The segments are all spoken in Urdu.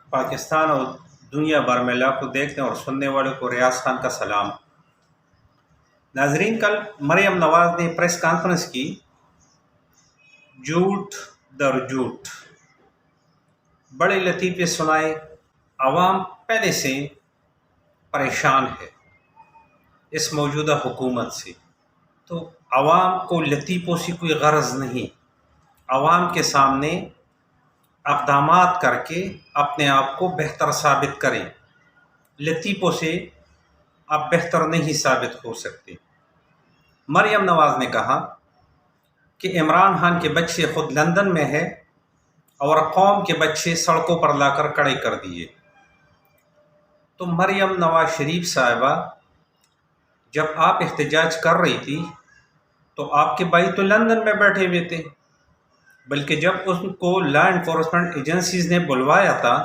پاکستان اور دنیا بھر میں لاکھوں دیکھنے اور سننے والوں کو ریاض خان کا سلام۔ ناظرین، کل مریم نواز نے پریس کانفرنس کی، جھوٹ در جھوٹ، بڑے لطیفے سنائے۔ عوام پہلے سے پریشان ہے اس موجودہ حکومت سے، تو عوام کو لطیفوں سے کوئی غرض نہیں۔ عوام کے سامنے اقدامات کر کے اپنے آپ کو بہتر ثابت کریں، لطیفوں سے آپ بہتر نہیں ثابت ہو سکتے۔ مریم نواز نے کہا کہ عمران خان کے بچے خود لندن میں ہے اور قوم کے بچے سڑکوں پر لا کر کھڑے کر دیے۔ تو مریم نواز شریف صاحبہ، جب آپ احتجاج کر رہی تھی تو آپ کے بھائی تو لندن میں بیٹھے ہوئے تھے، بلکہ جب ان کو لا انفورسمنٹ ایجنسیز نے بلوایا تھا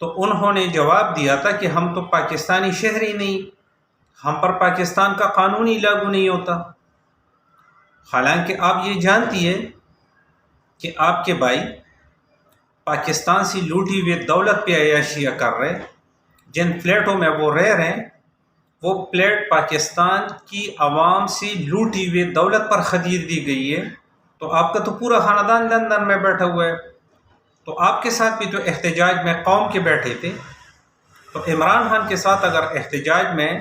تو انہوں نے جواب دیا تھا کہ ہم تو پاکستانی شہری نہیں، ہم پر پاکستان کا قانون ہی لاگو نہیں ہوتا۔ حالانکہ آپ یہ جانتی ہے کہ آپ کے بھائی پاکستان سے لوٹی ہوئے دولت پہ عیاشیاں کر رہے، جن فلیٹوں میں وہ رہ رہے ہیں وہ فلیٹ پاکستان کی عوام سے لوٹی ہوئے دولت پر خرید دی گئی ہے۔ تو آپ کا تو پورا خاندان لندن میں بیٹھا ہوا ہے، تو آپ کے ساتھ بھی تو احتجاج میں قوم کے بیٹھے تھے، تو عمران خان کے ساتھ اگر احتجاج میں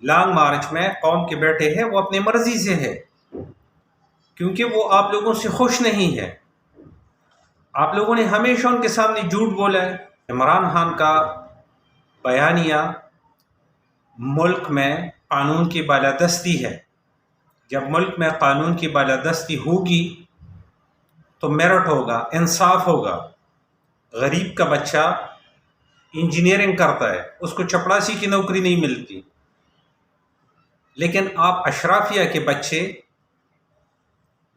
لانگ مارچ میں قوم کے بیٹھے ہیں، وہ اپنی مرضی سے ہے، کیونکہ وہ آپ لوگوں سے خوش نہیں ہے۔ آپ لوگوں نے ہمیشہ ان کے سامنے جھوٹ بولا ہے۔ عمران خان کا بیانیہ ملک میں قانون کی بالادستی ہے۔ جب ملک میں قانون کی بالادستی ہوگی تو میرٹ ہوگا، انصاف ہوگا۔ غریب کا بچہ انجینئرنگ کرتا ہے، اس کو چپڑاسی کی نوکری نہیں ملتی، لیکن آپ اشرافیہ کے بچے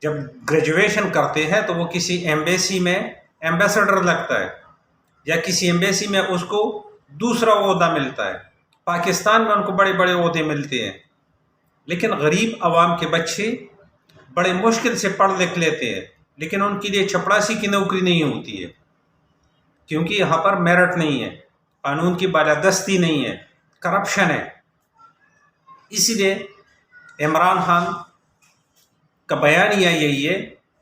جب گریجویشن کرتے ہیں تو وہ کسی ایمبیسی میں ایمبیسڈر لگتا ہے، یا کسی ایمبیسی میں اس کو دوسرا عہدہ ملتا ہے۔ پاکستان میں ان کو بڑے بڑے عہدے ملتے ہیں، لیکن غریب عوام کے بچے بڑے مشکل سے پڑھ لکھ لیتے ہیں، لیکن ان کے لیے چپڑاسی کی نوکری نہیں ہوتی ہے، کیونکہ یہاں پر میرٹ نہیں ہے، قانون کی بالادستی نہیں ہے، کرپشن ہے۔ اسی لیے عمران خان کا بیانیہ یہی ہے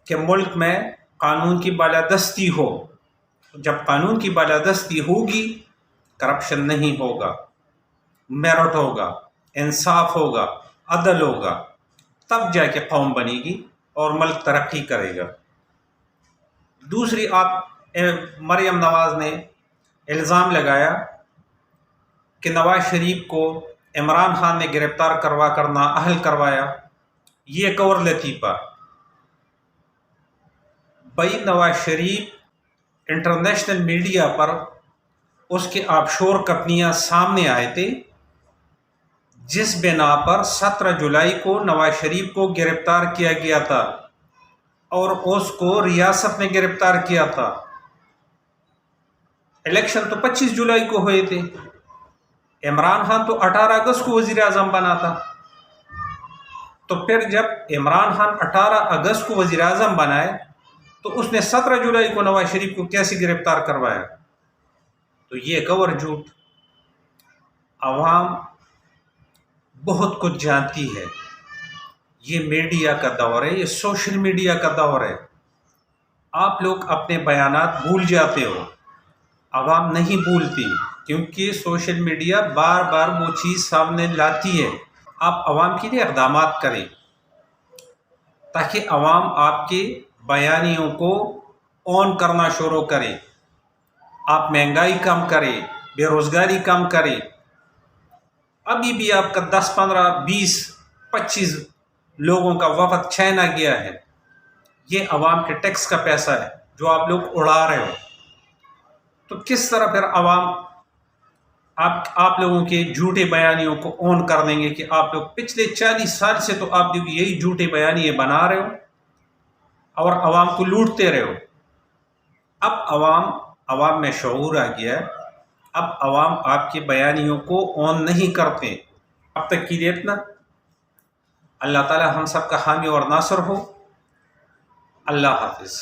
کہ ملک میں قانون کی بالادستی ہو۔ جب قانون کی بالادستی ہوگی، کرپشن نہیں ہوگا، میرٹ ہوگا، انصاف ہوگا، عدل ہوگا، تب جا کے قوم بنے گی اور ملک ترقی کرے گا۔ دوسری، مریم نواز نے الزام لگایا کہ نواز شریف کو عمران خان نے گرفتار کروا کر نااہل کروایا۔ یہ ایک اور لطیفہ۔ بھائی نواز شریف انٹرنیشنل میڈیا پر اس کے آف شور کمپنیاں سامنے آئے تھے، جس بنا پر 17 جولائی کو نواز شریف کو گرفتار کیا گیا تھا اور اس کو ریاست نے گرفتار کیا تھا۔ الیکشن تو 25 جولائی کو ہوئے تھے، عمران خان تو 18 اگست کو وزیر اعظم بنا تھا۔ تو پھر جب عمران خان 18 اگست کو وزیر اعظم بنائے تو اس نے 17 جولائی کو نواز شریف کو کیسے گرفتار کروایا؟ تو یہ ایک اور جھوٹ۔ عوام بہت کچھ جانتی ہے، یہ میڈیا کا دور ہے، یہ سوشل میڈیا کا دور ہے۔ آپ لوگ اپنے بیانات بھول جاتے ہو، عوام نہیں بھولتی، کیونکہ سوشل میڈیا بار بار وہ چیز سامنے لاتی ہے۔ آپ عوام کے لیے اقدامات کریں تاکہ عوام آپ کے بیانیوں کو اون کرنا شروع کرے، آپ مہنگائی کم کریں، بے روزگاری کم کریں۔ ابھی بھی آپ کا 10 15 20 25 لوگوں کا وفد چائنا گیا ہے، یہ عوام کے ٹیکس کا پیسہ ہے جو آپ لوگ اڑا رہے ہو۔ تو کس طرح پھر عوام آپ لوگوں کے جھوٹے بیانیوں کو اون کر دیں گے کہ آپ لوگ پچھلے 40 سال سے تو آپ لوگ یہی جھوٹے بیانیے بنا رہے ہو اور عوام کو لوٹتے رہے ہو۔ اب عوام میں شعور آ گیا ہے، اب عوام آپ کے بیانیوں کو اون نہیں کرتے۔ اب تک کے لیے اتنا۔ اللہ تعالی ہم سب کا حامی اور ناصر ہو۔ اللہ حافظ۔